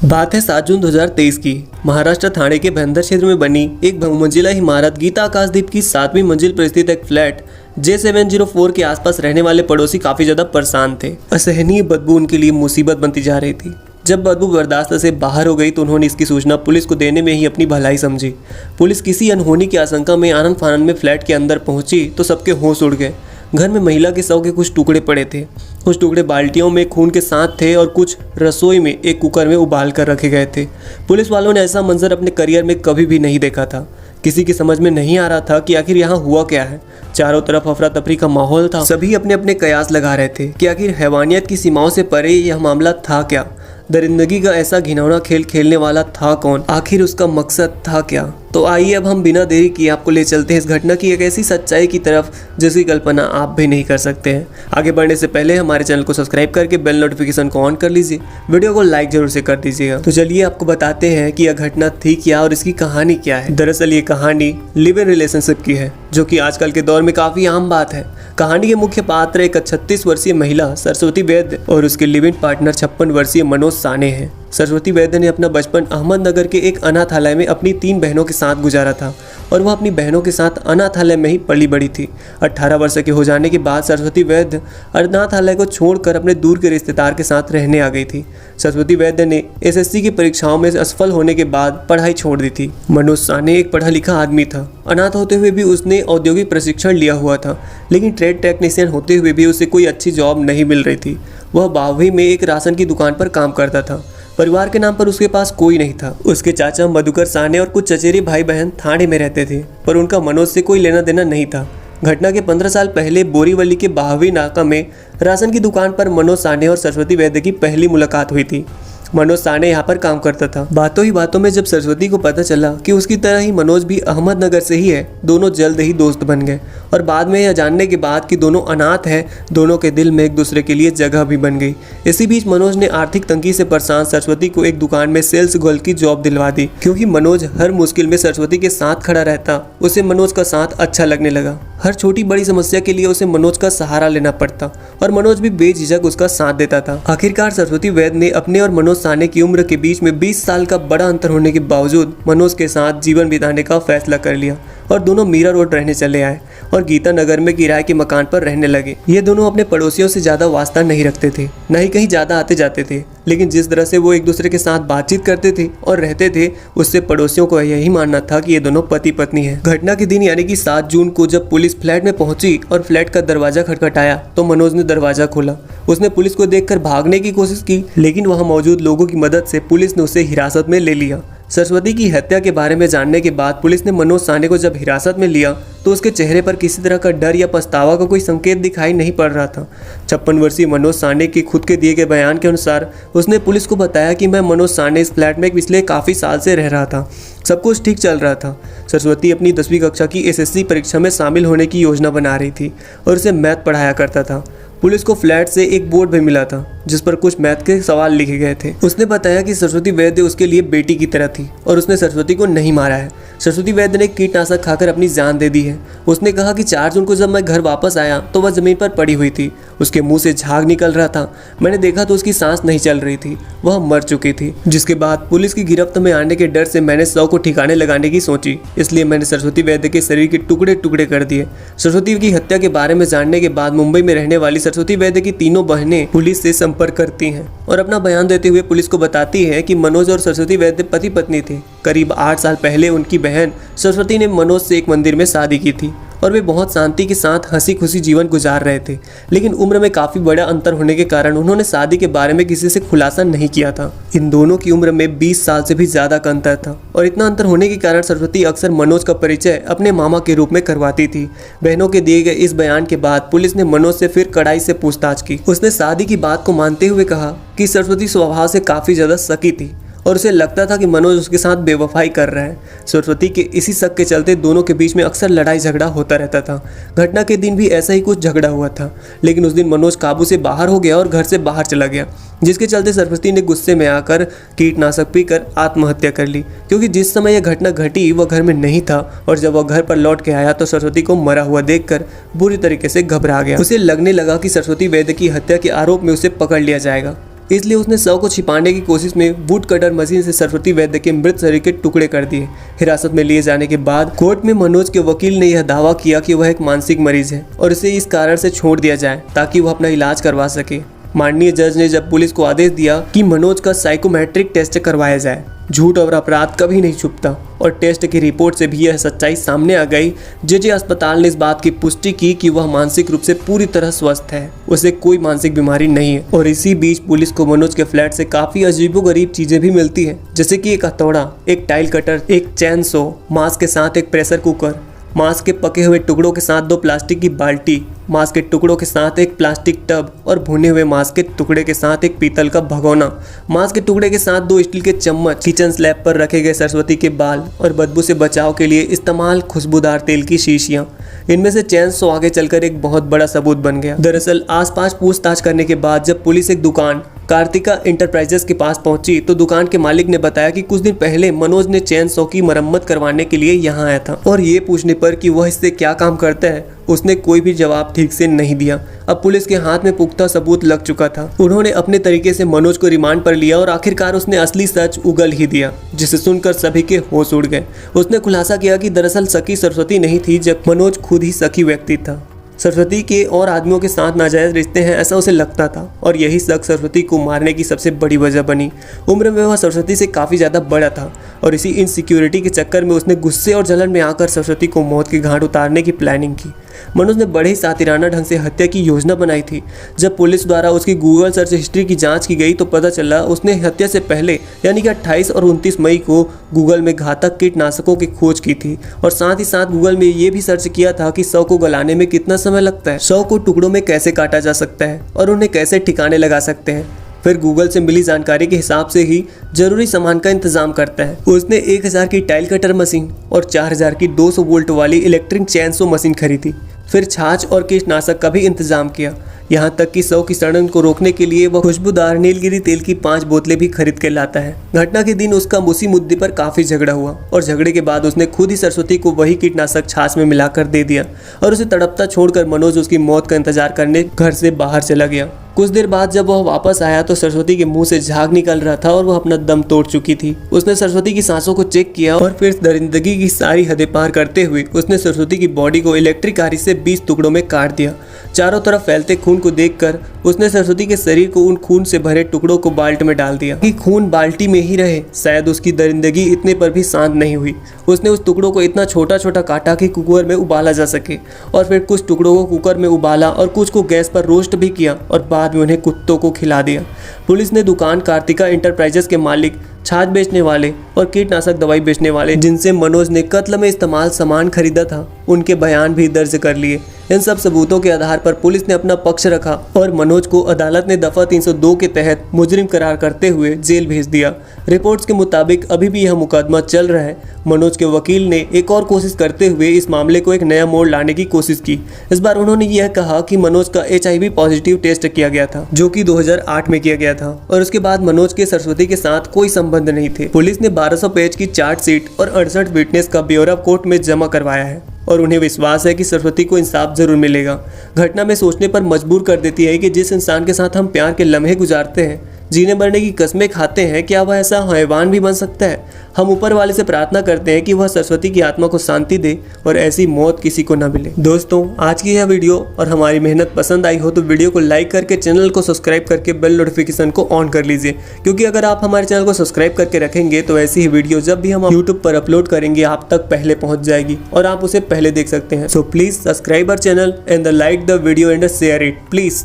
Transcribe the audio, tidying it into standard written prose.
बात है 7 जून 2023 की। महाराष्ट्र थाने के भयंदर क्षेत्र में बनी एक बहुमंजिला इमारत गीता आकाशदीप की 7वीं मंजिल पर स्थित एक फ्लैट J704 के आसपास रहने वाले पड़ोसी काफी ज्यादा परेशान थे। असहनीय बदबू उनके लिए मुसीबत बनती जा रही थी। जब बदबू बर्दाश्त से बाहर हो गई तो उन्होंने इसकी सूचना पुलिस को देने में ही अपनी भलाई समझी। पुलिस किसी अनहोनी की आशंका में आनन फानन में फ्लैट के अंदर पहुंची तो सबके होश उड़ गए। घर में महिला के शव के कुछ टुकड़े पड़े थे। कुछ टुकड़े बाल्टियों में खून के साथ थे और कुछ रसोई में एक कुकर में उबाल कर रखे गए थे। पुलिस वालों ने ऐसा मंजर अपने करियर में कभी भी नहीं देखा था। किसी की समझ में नहीं आ रहा था कि आखिर यहाँ हुआ क्या है। चारों तरफ अफरा तफरी का माहौल था। सभी अपने अपने कयास लगा रहे थे कि आखिर हैवानियत की सीमाओं से परे यह मामला था क्या। दरिंदगी का ऐसा घिनौना खेल खेलने वाला था कौन, आखिर उसका मकसद था क्या। तो आइए अब हम बिना देरी किए आपको ले चलते हैं इस घटना की एक ऐसी सच्चाई की तरफ जिसकी कल्पना आप भी नहीं कर सकते हैं। आगे बढ़ने से पहले हमारे चैनल को सब्सक्राइब करके बेल नोटिफिकेशन को ऑन कर लीजिए। वीडियो को लाइक जरूर से कर दीजिएगा। तो चलिए आपको बताते हैं कि यह घटना थी क्या और इसकी कहानी क्या है। दरअसल ये कहानी लिव इन रिलेशनशिप की है, जो कि आजकल के दौर में काफी आम बात है। कहानी के मुख्य पात्र एक 36 वर्षीय महिला सरस्वती वैद्य और उसके लिव इन पार्टनर 56 वर्षीय मनोज साने हैं। सरस्वती वैद्य ने अपना बचपन अहमदनगर के एक अनाथालय में अपनी 3 बहनों के साथ गुजारा था और वह अपनी बहनों के साथ अनाथालय में ही पली बड़ी थी। 18 वर्ष के हो जाने के बाद सरस्वती वैद्य अनाथालय को छोड़कर अपने दूर के रिश्तेदार के साथ रहने आ गई थी। सरस्वती वैद्य ने एसएससी की परीक्षाओं में असफल होने के बाद पढ़ाई छोड़ दी थी। मनोज साने एक पढ़ा लिखा आदमी था। अनाथ होते हुए भी उसने औद्योगिक प्रशिक्षण लिया हुआ था, लेकिन ट्रेड टेक्नीशियन होते हुए भी उसे कोई अच्छी जॉब नहीं मिल रही थी। वह बावही में एक राशन की दुकान पर काम करता था। परिवार के नाम पर उसके पास कोई नहीं था। उसके चाचा मधुकर साने और कुछ चचेरे भाई बहन थाने में रहते थे, पर उनका मनोज से कोई लेना देना नहीं था। घटना के 15 साल पहले बोरीवली के बाहवी नाका में राशन की दुकान पर मनोज साने और सरस्वती वैद्य की पहली मुलाकात हुई थी। मनोज साने यहाँ पर काम करता था। बातों ही बातों में जब सरस्वती को पता चला कि उसकी तरह ही मनोज भी अहमदनगर से ही है, दोनों जल्द ही दोस्त बन गए। और बाद में यह जानने के बाद कि दोनों अनाथ हैं, दोनों के दिल में एक दूसरे के लिए जगह भी बन गई। इसी बीच मनोज ने आर्थिक तंगी से परेशान सरस्वती को एक दुकान में सेल्स गर्ल की जॉब दिलवा दी। क्योंकि मनोज हर मुश्किल में सरस्वती के साथ खड़ा रहता, उसे मनोज का साथ अच्छा लगने लगा। हर छोटी बड़ी समस्या के लिए उसे मनोज का सहारा लेना पड़ता और मनोज भी बेझिझक उसका साथ देता था। आखिरकार सरस्वती वैद्य ने अपने और मनोज साने की उम्र के बीच में 20 साल का बड़ा अंतर होने के बावजूद मनोज के साथ जीवन बिताने का फैसला कर लिया और दोनों मीरा रोड रहने चले आए और गीता नगर में किराए के मकान पर रहने लगे। ये दोनों अपने पड़ोसियों से ज्यादा वास्ता नहीं रखते थे, न ही कहीं ज्यादा आते जाते थे, लेकिन जिस तरह से वो एक दूसरे के साथ बातचीत करते थे और रहते थे, उससे पड़ोसियों को यही मानना था कि ये दोनों पति पत्नी हैं। घटना के दिन यानी कि 7 जून को जब पुलिस फ्लैट में पहुंची और फ्लैट का दरवाजा खटखटाया तो मनोज ने दरवाजा खोला। उसने पुलिस को देखकर भागने की कोशिश की, लेकिन वहां मौजूद लोगों की मदद से पुलिस ने उसे हिरासत में ले लिया। सरस्वती की हत्या के बारे में जानने के बाद पुलिस ने मनोज साने को जब हिरासत में लिया तो उसके चेहरे पर किसी तरह का डर या पछतावा का कोई संकेत दिखाई नहीं पड़ रहा था। 56 वर्षीय मनोज साने के खुद के दिए गए बयान के अनुसार उसने पुलिस को बताया कि मैं मनोज साने इस फ्लैट में पिछले काफ़ी साल से रह रहा था, सब कुछ ठीक चल रहा था। सरस्वती अपनी 10वीं कक्षा की एसएससी परीक्षा में शामिल होने की योजना बना रही थी और उसे मैथ पढ़ाया करता था। पुलिस को फ्लैट से एक बोर्ड भी मिला था जिस पर कुछ मैथ के सवाल लिखे गए थे। उसने बताया कि सरस्वती वैद्य उसके लिए बेटी की तरह थी और उसने सरस्वती को नहीं मारा है। सरस्वती वैद्य ने कीटनाशक खाकर अपनी जान दे दी है। उसने कहा कि 4 जून को जब मैं घर वापस आया तो वह जमीन पर पड़ी हुई थी। उसके मुंह से झाग निकल रहा था। मैंने देखा तो उसकी सांस नहीं चल रही थी, वह मर चुकी थी। जिसके बाद पुलिस की गिरफ्त में आने के डर से मैंने शव को ठिकाने लगाने की सोची, इसलिए मैंने सरस्वती वैद्य के शरीर के टुकड़े टुकड़े कर दिए। सरस्वती की हत्या के बारे में जानने के बाद मुंबई में रहने वाली सरस्वती वैद्य की तीनों बहनें पुलिस से संपर्क करती हैं और अपना बयान देते हुए पुलिस को बताती है कि मनोज और सरस्वती वैद्य पति पत्नी थे। करीब 8 साल पहले उनकी बहन सरस्वती ने मनोज से एक मंदिर में शादी की थी और वे बहुत शांति के साथ हंसी खुशी जीवन गुजार रहे थे, लेकिन उम्र में काफी बड़ा अंतर होने के कारण उन्होंने शादी के बारे में किसी से खुलासा नहीं किया था। इन दोनों की उम्र में 20 साल से भी ज्यादा का अंतर था और इतना अंतर होने के कारण सरस्वती अक्सर मनोज का परिचय अपने मामा के रूप में करवाती थी। बहनों के दिए गए इस बयान के बाद पुलिस ने मनोज से फिर कड़ाई से पूछताछ की। उसने शादी की बात को मानते हुए कहा कि सरस्वती स्वभाव से काफी ज्यादा शकी थी और उसे लगता था कि मनोज उसके साथ बेवफाई कर रहा है। सरस्वती के इसी शक के चलते दोनों के बीच में अक्सर लड़ाई झगड़ा होता रहता था। घटना के दिन भी ऐसा ही कुछ झगड़ा हुआ था, लेकिन उस दिन मनोज काबू से बाहर हो गया और घर से बाहर चला गया, जिसके चलते सरस्वती ने गुस्से में आकर कीटनाशक पीकर आत्महत्या कर ली। क्योंकि जिस समय यह घटना घटी वह घर में नहीं था और जब वह घर पर लौट के आया तो सरस्वती को मरा हुआ देखकर बुरी तरीके से घबरा गया। उसे लगने लगा कि सरस्वती वैद्य की हत्या के आरोप में उसे पकड़ लिया जाएगा। इसलिए उसने शव को छिपाने की कोशिश में वुड कटर मशीन से सरस्वती वैद्य के मृत शरीर के टुकड़े कर दिए। हिरासत में लिए जाने के बाद कोर्ट में मनोज के वकील ने यह दावा किया कि वह एक मानसिक मरीज है और इसे इस कारण से छोड़ दिया जाए ताकि वह अपना इलाज करवा सके। माननीय जज ने जब पुलिस को आदेश दिया कि मनोज का साइकोमेट्रिक टेस्ट करवाया जाए। झूठ और अपराध कभी नहीं छुपता और टेस्ट की रिपोर्ट से भी यह सच्चाई सामने आ गई। जेजे अस्पताल ने इस बात की पुष्टि की कि वह मानसिक रूप से पूरी तरह स्वस्थ है, उसे कोई मानसिक बीमारी नहीं है। और इसी बीच पुलिस को मनोज के फ्लैट से काफी अजीबोगरीब चीजें भी मिलती हैं, जैसे कि एक हथौड़ा, एक टाइल कटर, एक चैन सो, मांस के साथ एक प्रेशर कुकर, मांस के पके हुए टुकड़ों के साथ 2 प्लास्टिक की बाल्टी, मांस के टुकड़ों के साथ एक प्लास्टिक टब और भुने हुए मांस के टुकड़े के साथ एक पीतल का भगोना, मांस के टुकड़े के साथ 2 स्टील के चम्मच, किचन स्लैब पर रखे गए सरस्वती के बाल और बदबू से बचाव के लिए इस्तेमाल खुशबूदार तेल की शीशियां। इनमें से चैन सो आगे चलकर एक बहुत बड़ा सबूत बन गया। दरअसल आसपास पूछताछ करने के बाद जब पुलिस एक दुकान कार्तिका इंटरप्राइजेस के पास पहुंची तो दुकान के मालिक ने बताया कि कुछ दिन पहले मनोज ने चैन सो की मरम्मत करवाने के लिए यहाँ आया था और ये पूछने पर कि वह इससे क्या काम करता है उसने कोई भी जवाब ठीक से नहीं दिया। अब पुलिस के हाथ में पुख्ता सबूत लग चुका था। उन्होंने अपने तरीके से मनोज को रिमांड पर लिया और आखिरकार उसने असली सच उगल ही दिया, जिसे सुनकर सभी के होश उड़ गए। उसने खुलासा किया कि दरअसल सखी सरस्वती नहीं थी, जब मनोज खुद ही सखी व्यक्ति था। सरस्वती के और आदमियों के साथ नाजायज रिश्ते हैं ऐसा उसे लगता था और यही शक सरस्वती को मारने की सबसे बड़ी वजह बनी। उम्र में वह सरस्वती से काफ़ी ज़्यादा बड़ा था और इसी इनसिक्योरिटी के चक्कर में उसने गुस्से और जलन में आकर सरस्वती को मौत की घाट उतारने की प्लानिंग की। मनोज ने बड़े ही सातिराना ढंग से हत्या की योजना बनाई थी। जब पुलिस द्वारा उसकी गूगल सर्च हिस्ट्री की जांच की गई तो पता चला उसने हत्या से पहले यानी कि 28 और 29 मई को गूगल में घातक कीटनाशकों की खोज की थी और साथ ही साथ गूगल में ये भी सर्च किया था कि शव को गलाने में कितना समय लगता है, शव को टुकड़ों में कैसे काटा जा सकता है और उन्हें कैसे ठिकाने लगा सकते हैं। फिर गूगल से मिली जानकारी के हिसाब से ही जरूरी सामान का इंतजाम करता है। उसने 1000 की टाइल कटर मशीन और 4000 की 200 वोल्ट वाली इलेक्ट्रिक चैनसो मशीन खरीदी। फिर छाछ और कीटनाशक का भी इंतजाम किया। यहाँ तक कि शव की सड़न को रोकने के लिए वह खुशबूदार नीलगिरी तेल की 5 बोतलें भी खरीद के लाता है। घटना के दिन उसका उसी मुद्दे पर काफी झगड़ा हुआ और झगड़े के बाद उसने खुद ही सरस्वती को वही कीटनाशक छाछ में मिलाकर दे दिया और उसे तड़पता छोड़कर मनोज उसकी मौत का इंतजार करने घर से बाहर चला गया। कुछ देर बाद जब वह वापस आया तो सरस्वती के मुंह से झाग निकल रहा था और वह अपना दम तोड़ चुकी थी। उसने सरस्वती की सांसों को चेक किया और फिर दरिंदगी की सारी हदें पार करते हुए उसने सरस्वती की बॉडी को इलेक्ट्रिक आरी से 20 टुकड़ों में काट दिया। चारों तरफ फैलते खून को देखकर उसने सरस्वती के शरीर को उन खून से भरे टुकड़ों को बाल्टी में डाल दिया कि खून बाल्टी में ही रहे। शायद उसकी दरिंदगी इतने पर भी शांत नहीं हुई। उसने उस टुकड़ों को इतना छोटा छोटा काटा कि कुकर में उबाला जा सके और फिर कुछ टुकड़ों को कुकर में उबाला और कुछ को गैस पर रोस्ट भी किया और बाद में उन्हें कुत्तों को खिला दिया। पुलिस ने दुकान कार्तिका इंटरप्राइजेस के मालिक, छाछ बेचने वाले और कीटनाशक दवाई बेचने वाले जिनसे मनोज ने कत्ल में इस्तेमाल सामान खरीदा था उनके बयान भी दर्ज कर लिए। इन सब सबूतों के आधार पर पुलिस ने अपना पक्ष रखा और मनोज को अदालत ने दफा 302 के तहत मुजरिम करार करते हुए जेल भेज दिया। रिपोर्ट्स के मुताबिक अभी भी यह मुकदमा चल रहा है। मनोज के वकील ने एक और कोशिश करते हुए इस मामले को एक नया मोड़ लाने की कोशिश की। इस बार उन्होंने यह कहा कि मनोज का HIV पॉजिटिव टेस्ट किया गया था जो कि 2008 में किया गया था और उसके बाद मनोज के सरस्वती के साथ कोई संबंध नहीं थे। पुलिस ने 1200 पेज की चार्जशीट और 68 विटनेस का ब्यौरा कोर्ट में जमा करवाया है और उन्हें विश्वास है कि सरस्वती को इंसाफ जरूर मिलेगा। घटना में सोचने पर मजबूर कर देती है कि जिस इंसान के साथ हम प्यार के लम्हे गुजारते हैं, जीने मरने की कस्में खाते हैं, क्या वह ऐसा हैवान भी बन सकता है? हम ऊपर वाले से प्रार्थना करते हैं कि वह सरस्वती की आत्मा को शांति दे और ऐसी मौत किसी को न मिले। दोस्तों, आज की यह वीडियो और हमारी मेहनत पसंद आई हो तो वीडियो को लाइक करके चैनल को सब्सक्राइब करके बेल नोटिफिकेशन को ऑन कर लीजिए, क्योंकि अगर आप हमारे चैनल को सब्सक्राइब करके रखेंगे तो ऐसी ही वीडियो जब भी हम यूट्यूब पर अपलोड करेंगे आप तक पहले पहुंच जाएगी और आप उसे पहले देख सकते हैं। So please subscribe our channel and like the video and share it please.